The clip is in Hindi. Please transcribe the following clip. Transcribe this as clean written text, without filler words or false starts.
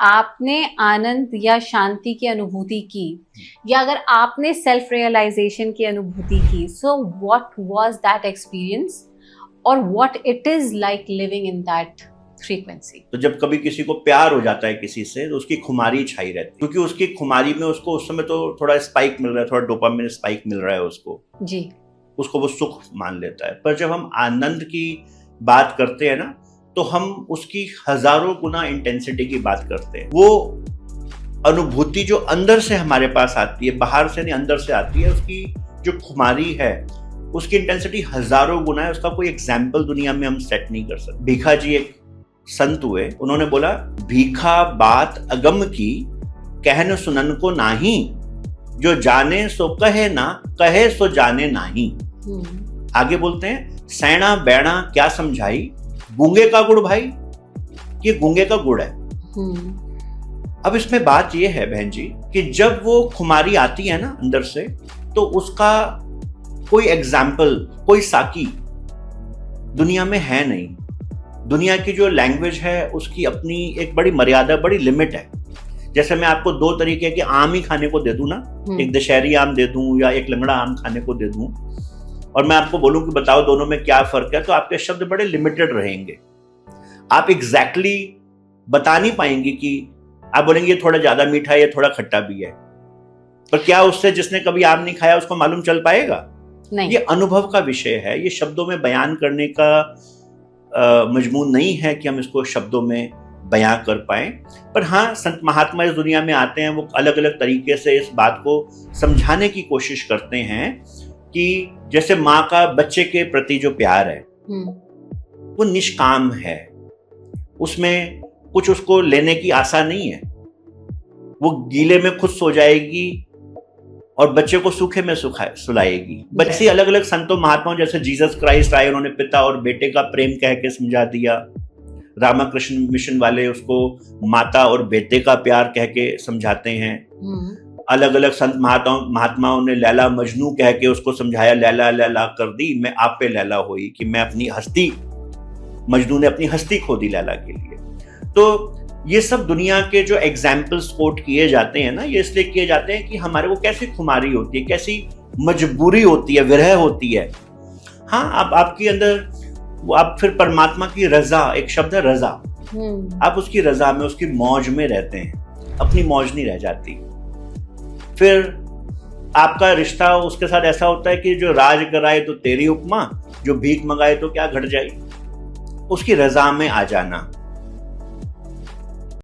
आपने आनंद या शांति की अनुभूति की, या अगर आपने सेल्फ रियलाइजेशन की अनुभूति की, so what was that experience और what it is like living in that frequency? तो जब कभी किसी को प्यार हो जाता है किसी से, तो उसकी खुमारी छाई रहती है, क्योंकि उसकी खुमारी में उसको उस समय तो थोड़ा स्पाइक मिल रहा है, थोड़ा डोपामिन स्पाइक मिल रहा है उसको जी, उसको वो सुख मान लेता है। पर जब हम आनंद की बात करते हैं ना, तो हम उसकी हजारों गुना इंटेंसिटी की बात करते हैं। वो अनुभूति जो अंदर से हमारे पास आती है, बाहर से नहीं अंदर से आती है, उसकी जो खुमारी है उसकी इंटेंसिटी हजारों गुना है। उसका कोई एग्जाम्पल दुनिया में हम सेट नहीं कर सकते। भीखा जी एक संत हुए, उन्होंने बोला, भीखा बात अगम की कहन सुनन को नाही, जो जाने सो कहे ना, कहे सो जाने नाही। आगे बोलते हैं, सैना बैणा क्या समझाई, गूंगे का गुड़ भाई, ये गूंगे का गुड़ है। अब इसमें बात यह है बहन जी कि जब वो खुमारी आती है ना अंदर से, तो उसका कोई एग्जाम्पल, कोई साकी दुनिया में है नहीं। दुनिया की जो लैंग्वेज है उसकी अपनी एक बड़ी मर्यादा, बड़ी लिमिट है। जैसे मैं आपको दो तरीके के आम ही खाने को दे दूं ना, एक दशहरी आम दे दूं या एक लंगड़ा आम खाने को दे दूं, और मैं आपको बोलूं कि बताओ दोनों में क्या फर्क है, तो आपके शब्द बड़े लिमिटेड रहेंगे। आप एग्जैक्टली बता नहीं पाएंगे कि आप बोलेंगे ये थोड़ा ज्यादा मीठा है, ये थोड़ा खट्टा भी है, पर क्या उससे जिसने कभी आम नहीं खाया उसको मालूम चल पाएगा? नहीं। ये अनुभव का विषय है, ये शब्दों में बयान करने का मजमून नहीं है कि हम इसको शब्दों में बयां कर पाए। पर हाँ, संत महात्मा इस दुनिया में आते हैं, वो अलग अलग तरीके से इस बात को समझाने की कोशिश करते हैं कि जैसे माँ का बच्चे के प्रति जो प्यार है वो निष्काम है, उसमें कुछ उसको लेने की आशा नहीं है। वो गीले में खुद सो जाएगी और बच्चे को सूखे में सुलाएगी। बच्चे अलग अलग संतों महात्माओं जैसे जीसस क्राइस्ट आए, उन्होंने पिता और बेटे का प्रेम कह के समझा दिया। रामाकृष्ण मिशन वाले उसको माता और बेटे का प्यार कह के समझाते हैं। अलग अलग संत महात्माओं ने लैला मजनू कह के उसको समझाया, लैला लैला कर दी मैं आप पे लैला हुई, कि मैं अपनी हस्ती, मजनू ने अपनी हस्ती खो दी लैला के लिए। तो ये सब दुनिया के जो एग्जाम्पल्स कोट किए जाते हैं ना, ये इसलिए किए जाते हैं कि हमारे को कैसी खुमारी होती है, कैसी मजबूरी होती है, विरह होती है। हाँ, आपके अंदर आप फिर परमात्मा की रजा, एक शब्द है रजा, आप उसकी रजा में, उसकी मौज में रहते हैं, अपनी मौज नहीं रह जाती। फिर आपका रिश्ता उसके साथ ऐसा होता है कि जो राज कराए तो तेरी उपमा, जो भीख मंगाए तो क्या घट जाए, उसकी रजा में आ जाना।